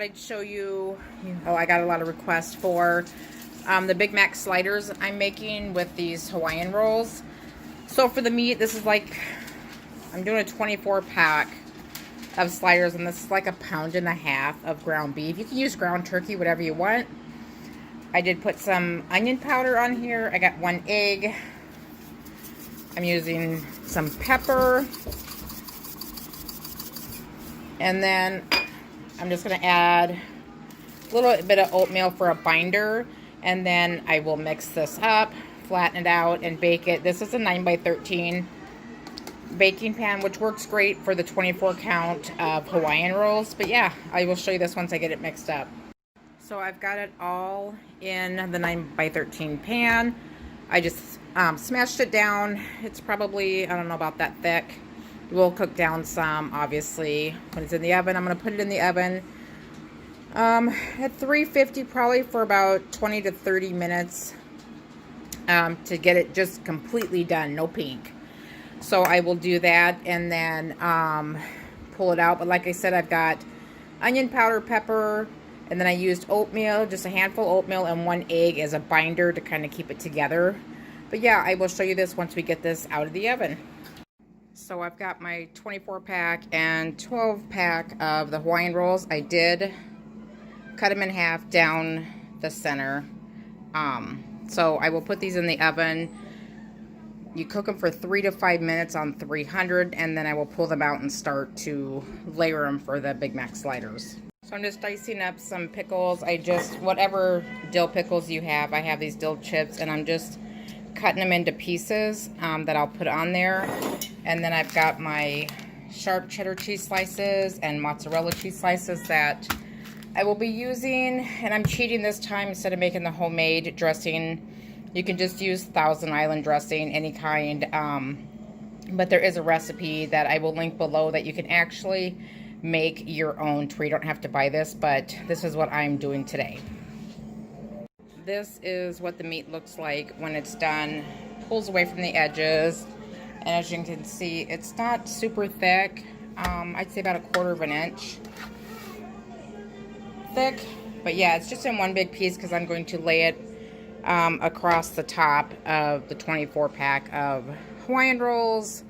I'd show you, oh, I got a lot of requests for the Big Mac sliders I'm making with these Hawaiian rolls. So for the meat, this is like, I'm doing a 24 pack of sliders, and this is like 1.5 pounds of ground beef. You can use ground turkey, whatever you want. I did put some onion powder on here. I got 1 egg. I'm using some pepper. And then I'm just going to add a little bit of oatmeal for a binder. And then I will mix this up, flatten it out, and bake it. This is a 9x13 baking pan, which works great for the 24 count of Hawaiian rolls. But yeah, I will show you this once I get it mixed up. So I've got it all in the 9x13 pan. I just smashed it down. It's probably, I don't know, about that thick. It will cook down some, obviously, when it's in the oven. I'm going to put it in the oven at 350 probably for about 20 to 30 minutes to get it just completely done, no pink. So I will do that and then pull it out. But like I said, I've got onion powder, pepper, and then I used oatmeal, just a handful of oatmeal and 1 egg as a binder to kind of keep it together. But yeah, I will show you this once we get this out of the oven. So I've got my 24 pack and 12 pack of the Hawaiian rolls. I did cut them in half down the center. So I will put these in the oven. You cook them for 3 to 5 minutes on 300, and then I will pull them out and start to layer them for the Big Mac sliders. So I'm just dicing up some pickles. Whatever dill pickles you have, I have these dill chips, and I'm just cutting them into pieces that I'll put on there. And then I've got my sharp cheddar cheese slices and mozzarella cheese slices that I will be using. And I'm cheating this time. Instead of making the homemade dressing, you can just use Thousand Island dressing, any kind. But there is a recipe that I will link below that you can actually make your own to where you don't have to buy this, but this is what I'm doing today. This is what the meat looks like when it's done. Pulls away from the edges, and as you can see, it's not super thick. I'd say about 1/4 inch thick, but yeah, it's just in one big piece because I'm going to lay it across the top of the 24 pack of Hawaiian rolls.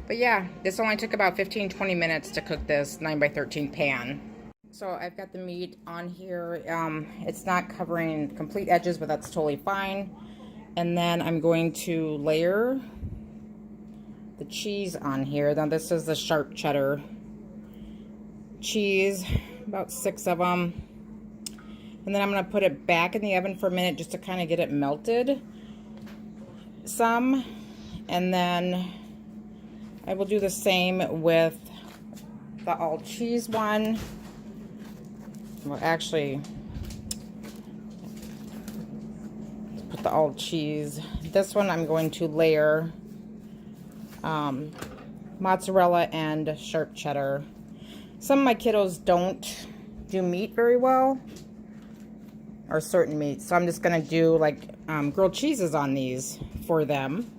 But yeah, this only took about 15-20 minutes to cook this 9x13 pan. So I've got the meat on here. It's not covering complete edges, but that's totally fine. And then I'm going to layer the cheese on here. Now this is the sharp cheddar cheese, about 6 of them. And then I'm going to put it back in the oven for a minute just to kind of get it melted some. And then I will do the same with the all cheese one. Well, actually, put the all cheese. This one I'm going to layer mozzarella and sharp cheddar. Some of my kiddos don't do meat very well, or certain meats, so I'm just going to do like grilled cheeses on these for them.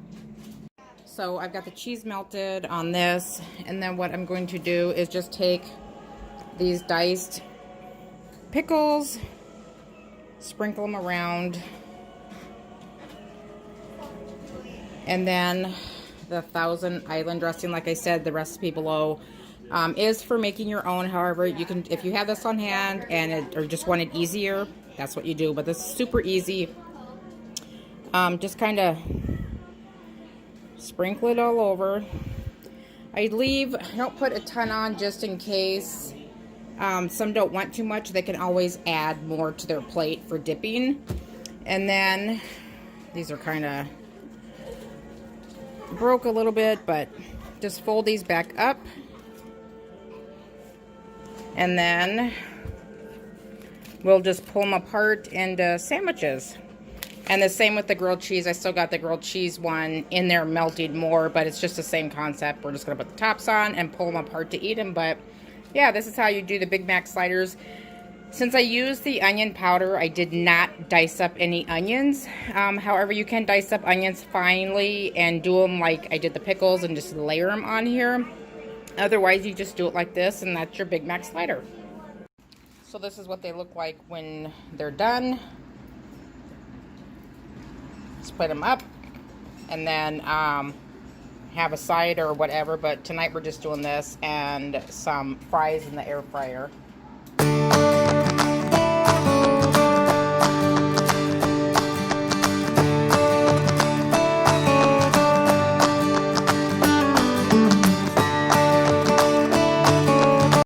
So I've got the cheese melted on this, and then what I'm going to do is just take these diced pickles, sprinkle them around, and then the Thousand Island dressing, like I said, the recipe below is for making your own. However, you can, if you have this on hand and or just want it easier, that's what you do. But this is super easy. Just kind of sprinkle it all over. I don't put a ton on just in case. Some don't want too much. They can always add more to their plate for dipping. And then these are kind of broke a little bit, but just fold these back up. And then we'll just pull them apart into sandwiches. And the same with the grilled cheese. I still got the grilled cheese one in there melted more, but it's just the same concept. We're just going to put the tops on and pull them apart to eat them. But yeah, this is how you do the Big Mac sliders. Since I used the onion powder, I did not dice up any onions. However, you can dice up onions finely and do them like I did the pickles and just layer them on here. Otherwise, you just do it like this, and that's your Big Mac slider. So this is what they look like when they're done. Split them up and then have a side or whatever, but tonight we're just doing this and some fries in the air fryer.